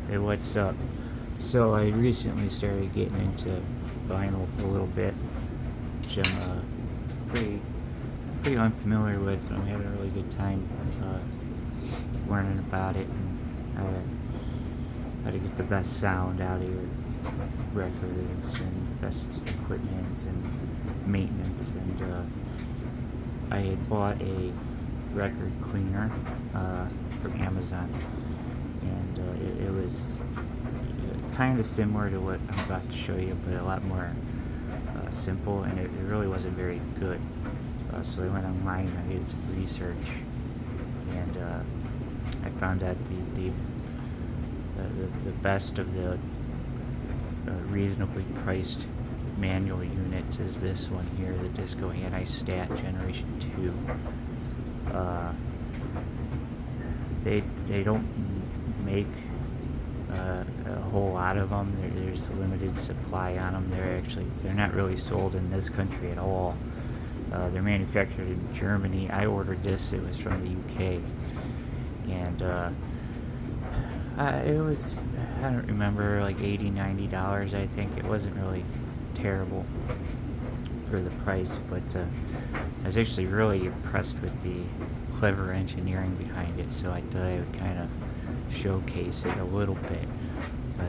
Hey, what's up? So I recently started getting into vinyl a little bit, which I'm pretty unfamiliar with, but I'm having a really good time learning about it and how to get the best sound out of your records and the best equipment and maintenance. And I had bought a record cleaner from Amazon, and it was kind of similar to what I'm about to show you, but a lot more simple, and it really wasn't very good. So I went online and I did some research, and I found that the best of the reasonably priced manual units is this one here, the Disco Antistat Generation 2. They don't make a whole lot of them. There's a limited supply on them. They're not really sold in this country at all. They're manufactured in Germany. I ordered this. It was from the UK, and it was, I don't remember, like $80-$90. I think it wasn't really terrible for the price, but I was actually really impressed with the clever engineering behind it, so I thought I would kind of showcase it a little bit.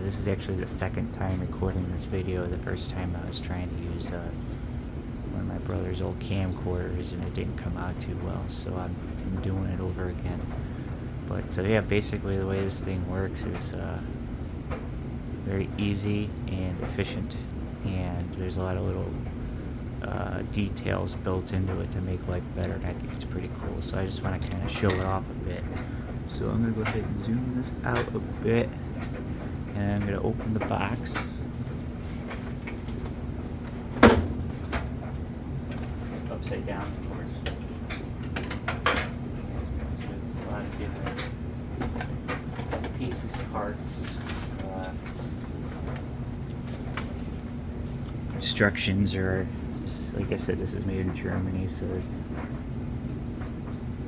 This is actually the second time recording this video. The first time I was trying to use one of my brother's old camcorders, and it didn't come out too well, so I'm doing it over again. But yeah, basically the way this thing works is very easy and efficient, and there's a lot of little details built into it to make life better, and I think it's pretty cool. So I just want to kind of show it off a bit. So I'm going to go ahead and zoom this out a bit, and I'm going to open the box. It's upside down, of course. There's a lot of different pieces, parts, instructions are, like I said, this is made in Germany, so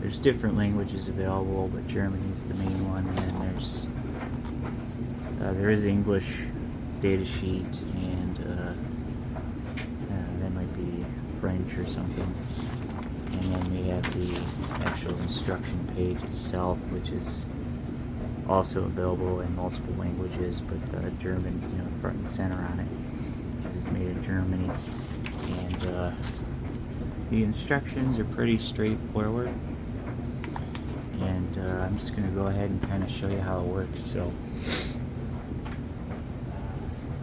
there's different languages available, but Germany's the main one, and then there is English data sheet, and that might be French or something. And then we have the actual instruction page itself, which is also available in multiple languages, but German's front and center on it, because it's made in Germany. And the instructions are pretty straightforward, and I'm just going to go ahead and kind of show you how it works. So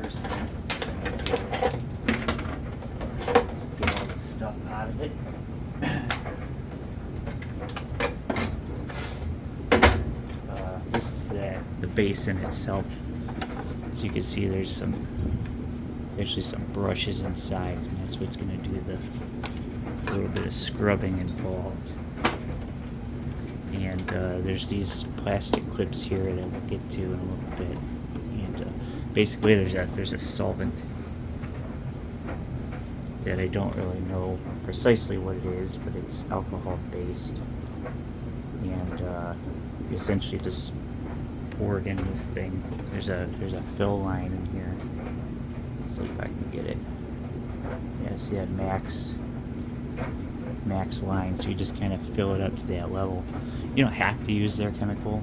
first thing, let's get all the stuff out of it. This is the basin itself. As you can see, there's actually some brushes inside, and that's what's going to do the little bit of scrubbing involved. And there's these plastic clips here that we'll get to in a little bit. And basically, there's a solvent that I don't really know precisely what it is, but it's alcohol based, and you essentially just pour it in this thing. There's a fill line in here. See if I can get it. Yeah, see that max line, so you just kind of fill it up to that level. You don't have to use their chemical.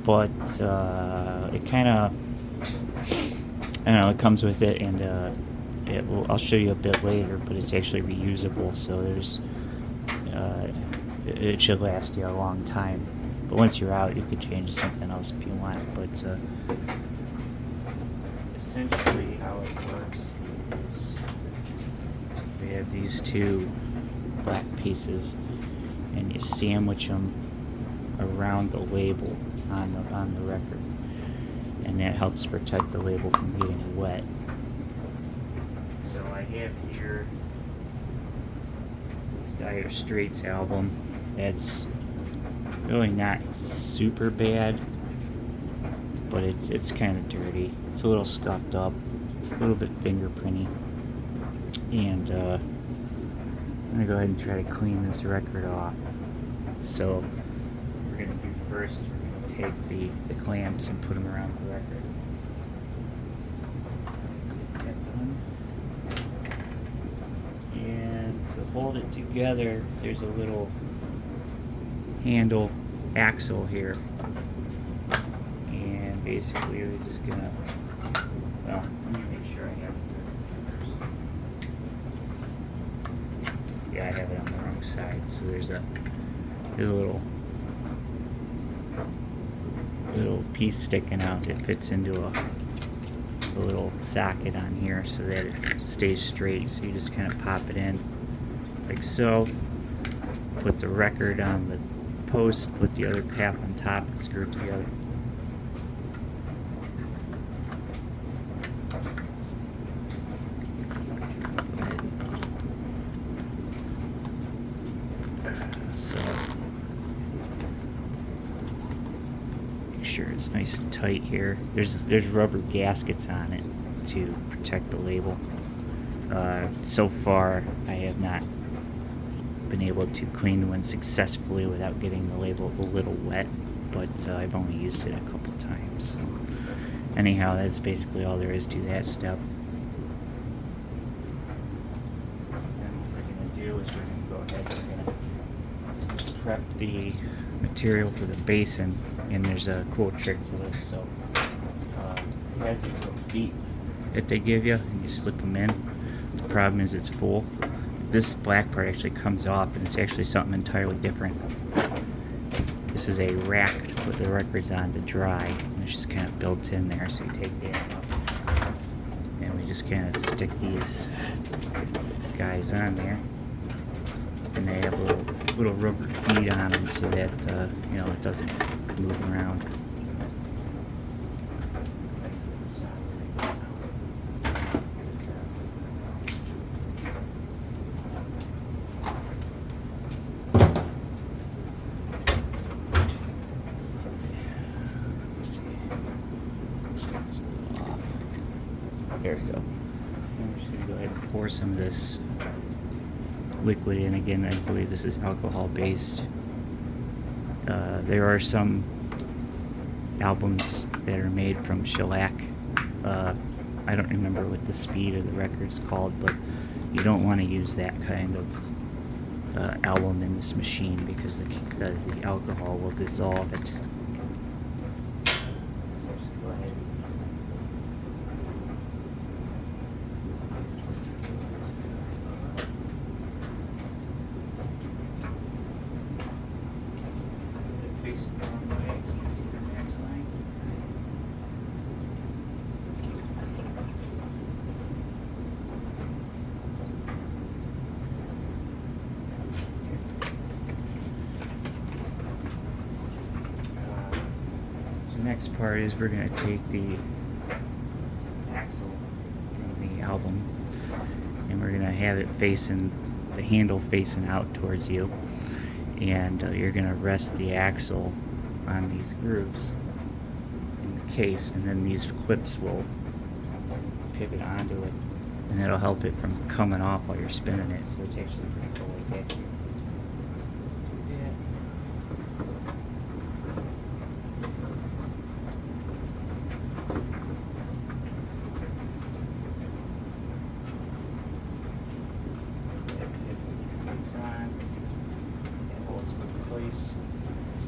But it kind of, I don't know, it comes with it, and I'll show you a bit later, but it's actually reusable, so it should last you a long time. But once you're out, you could change to something else if you want. But essentially how it works is we have these two black pieces, and you sandwich them around the label on the record, and that helps protect the label from getting wet. So I have here this Dire Straits album. It's really not super bad, but it's kind of dirty. It's a little scuffed up, a little bit fingerprinty, and I'm gonna go ahead and try to clean this record off. So what we're going to do first is we're going to take the clamps and put them around the record. Get that done. And to hold it together, there's a little handle axle here. And basically we're just going to, well, let me make sure I have it first. Yeah, I have it on the wrong side. So there's a little piece sticking out. It fits into a little socket on here so that it stays straight. So you just kind of pop it in like so. Put the record on the post, put the other cap on top, and screw it together. So make sure it's nice and tight here. There's rubber gaskets on it to protect the label. So far, I have not been able to clean one successfully without getting the label a little wet, but I've only used it a couple times. So anyhow, that's basically all there is to that step. And what we're going to do is we're going to go ahead and we're going to prep the material for the basin, and there's a cool trick to this. So it has these little feet that they give you, and you slip them in. The problem is it's full. This black part actually comes off, and it's actually something entirely different. This is a rack to put the records on to dry, and it's just kind of built in there. So you take that up, and we just kind of stick these guys on there, and they have little rubber feet on them so that it doesn't move around. There we go. And we're just going to go ahead and pour some of this liquid in. Again, I believe this is alcohol based. There are some albums that are made from shellac. I don't remember what the speed of the record's called, but you don't want to use that kind of album in this machine because the alcohol will dissolve it. Next part is we're going to take the axle from the album, and we're going to have it facing, the handle facing out towards you, and you're going to rest the axle on these grooves in the case, and then these clips will pivot onto it, and it'll help it from coming off while you're spinning it. So it's actually pretty cool like that.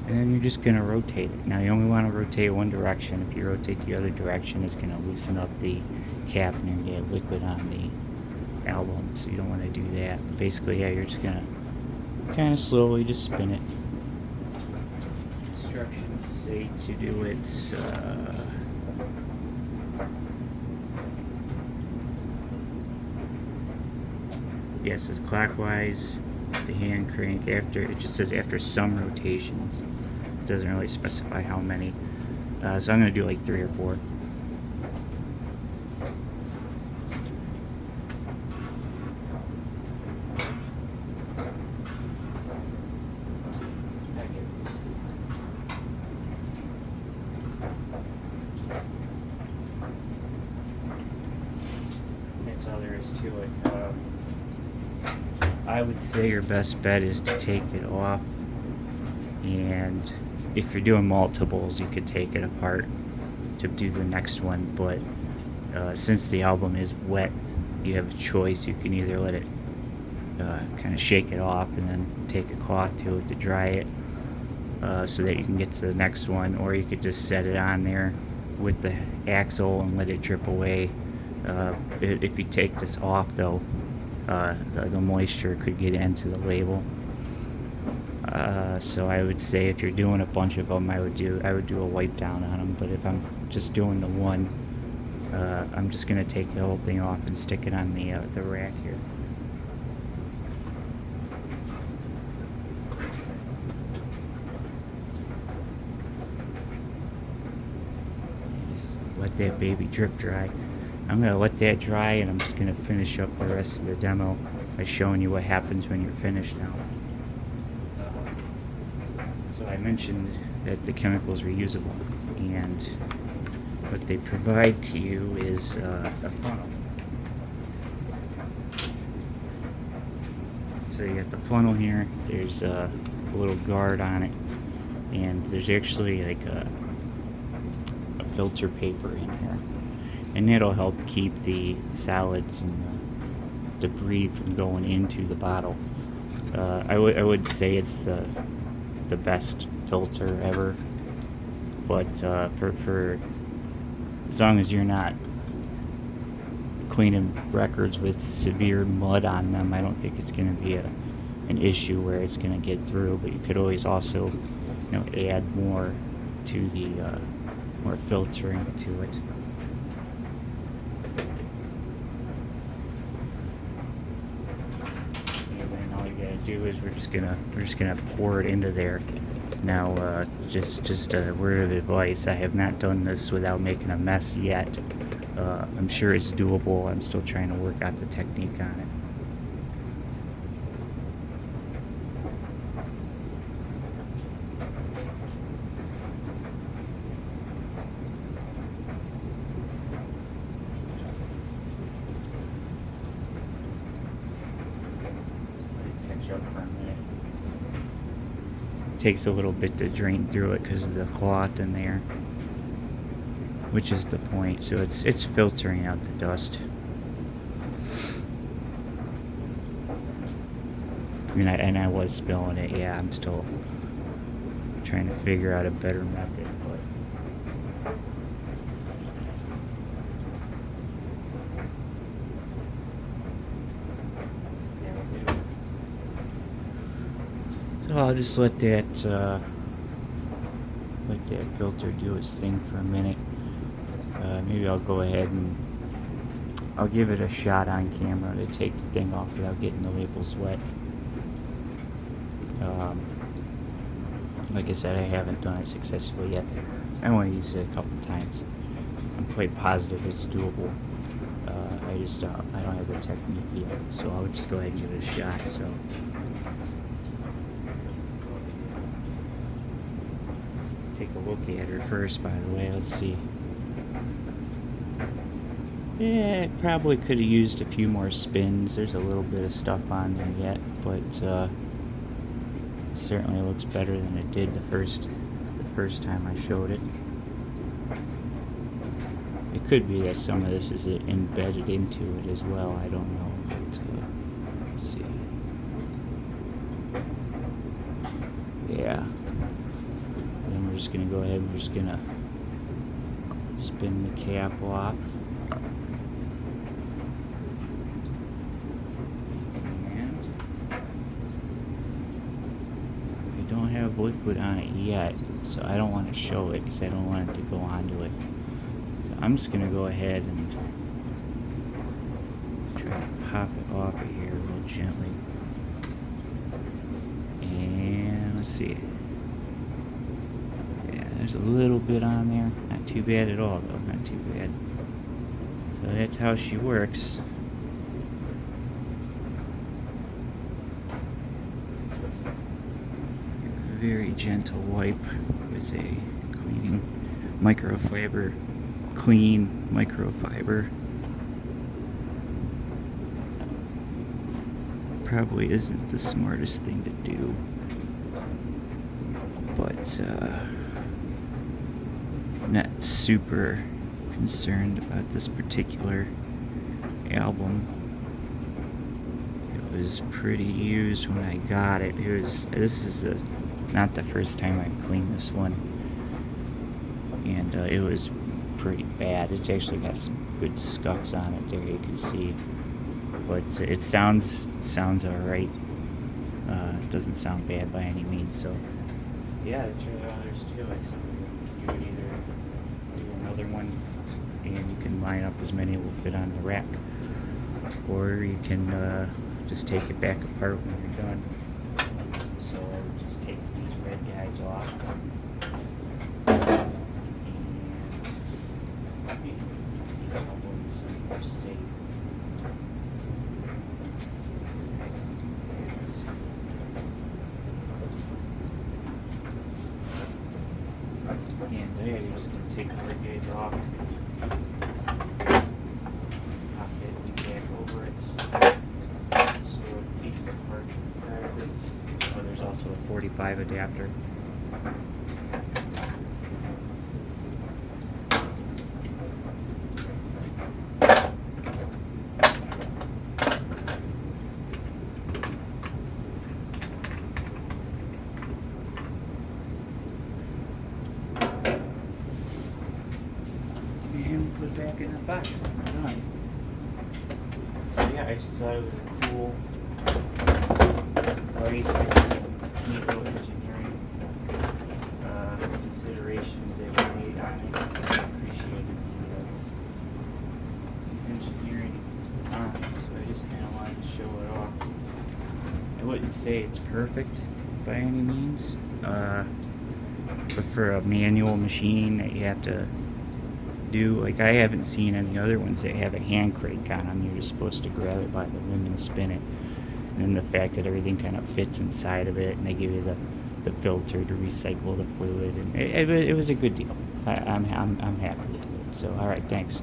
And then you're just going to rotate it. Now you only want to rotate one direction. If you rotate the other direction, it's going to loosen up the cap and you're going to get liquid on the album, so you don't want to do that. But basically, yeah, you're just going to kind of slowly just spin it. Instructions say to do it yes, it's clockwise. The hand crank after, it just says after some rotations. It doesn't really specify how many. So I'm going to do like 3 or 4. That's all there is to it. I would say your best bet is to take it off and if you're doing multiples, you could take it apart to do the next one, but since the album is wet, you have a choice. You can either let it kind of shake it off and then take a cloth to it to dry it, so that you can get to the next one, or you could just set it on there with the axle and let it drip away. If you take this off though, the moisture could get into the label. So I would say if you're doing a bunch of them, I would do a wipe down on them. But if I'm just doing the one, I'm just gonna take the whole thing off and stick it on the rack here. Just let that baby drip dry. I'm gonna let that dry, and I'm just gonna finish up the rest of the demo by showing you what happens when you're finished now. So I mentioned that the chemical is reusable, and what they provide to you is a funnel. So you got the funnel here, there's a little guard on it, and there's actually like a filter paper in here, and it'll help keep the solids and the debris from going into the bottle. I would say it's the best filter ever, but for as long as you're not cleaning records with severe mud on them, I don't think it's going to be an issue where it's going to get through. But you could always also, add more to the more filtering to it. And then all you gotta do is we're just gonna pour it into there. Now, just a word of advice: I have not done this without making a mess yet. I'm sure it's doable. I'm still trying to work out the technique on it. Catch up for a minute. It takes a little bit to drain through it because of the cloth in there, which is the point. So it's filtering out the dust. And I was spilling it. Yeah, I'm still trying to figure out a better method, but so I'll just let that filter do its thing for a minute. Maybe I'll go ahead and I'll give it a shot on camera to take the thing off without getting the labels wet. Like I said, I haven't done it successfully yet. I want to use it a couple times. I'm quite positive it's doable. I don't have the technique yet, so I'll just go ahead and give it a shot. So. Take a look at her first, by the way. Let's see. Yeah, it probably could have used a few more spins. There's a little bit of stuff on there yet, but certainly looks better than it did the first time I showed it. It could be that some of this is embedded into it as well. I don't know. But, let's see. Yeah. Then we're just gonna go ahead and we're just gonna spin the cap off. Don't have liquid on it yet, so I don't want to show it because I don't want it to go onto it. So I'm just gonna go ahead and try to pop it off of here real gently. And let's see. Yeah, there's a little bit on there. Not too bad at all, though. Not too bad. So that's how she works. Very gentle wipe with a clean microfiber. Probably isn't the smartest thing to do. but I'm not super concerned about this particular album. It was pretty used when I got it. This is not the first time I've cleaned this one, and it was pretty bad. It's actually got some good scuffs on it there, you can see, but it sounds alright. It doesn't sound bad by any means. So yeah, that's really all there's to it. So you would either do another one, and you can line up as many will fit on the rack, or you can just take it back apart when you're done. So I would just take these red guys off, and some more safe. And there, you're just going to take the red guys off, pop it back over it, store the pieces of parts inside of it. Oh, there's also a 45 adapter. And put it back in the box. I'm done. So yeah, I just thought it was a cool device. There's some neat little engineering considerations that were made on it. I appreciated the engineering on it, so I just kind of wanted to show it off. I wouldn't say it's perfect by any means, but for a manual machine that you have to do, like, I haven't seen any other ones that have a hand crank on them. You're just supposed to grab it by the rim and spin it, and then the fact that everything kind of fits inside of it, and they give you the filter to recycle the fluid, and it was a good deal. I'm happy with it. So all right, thanks.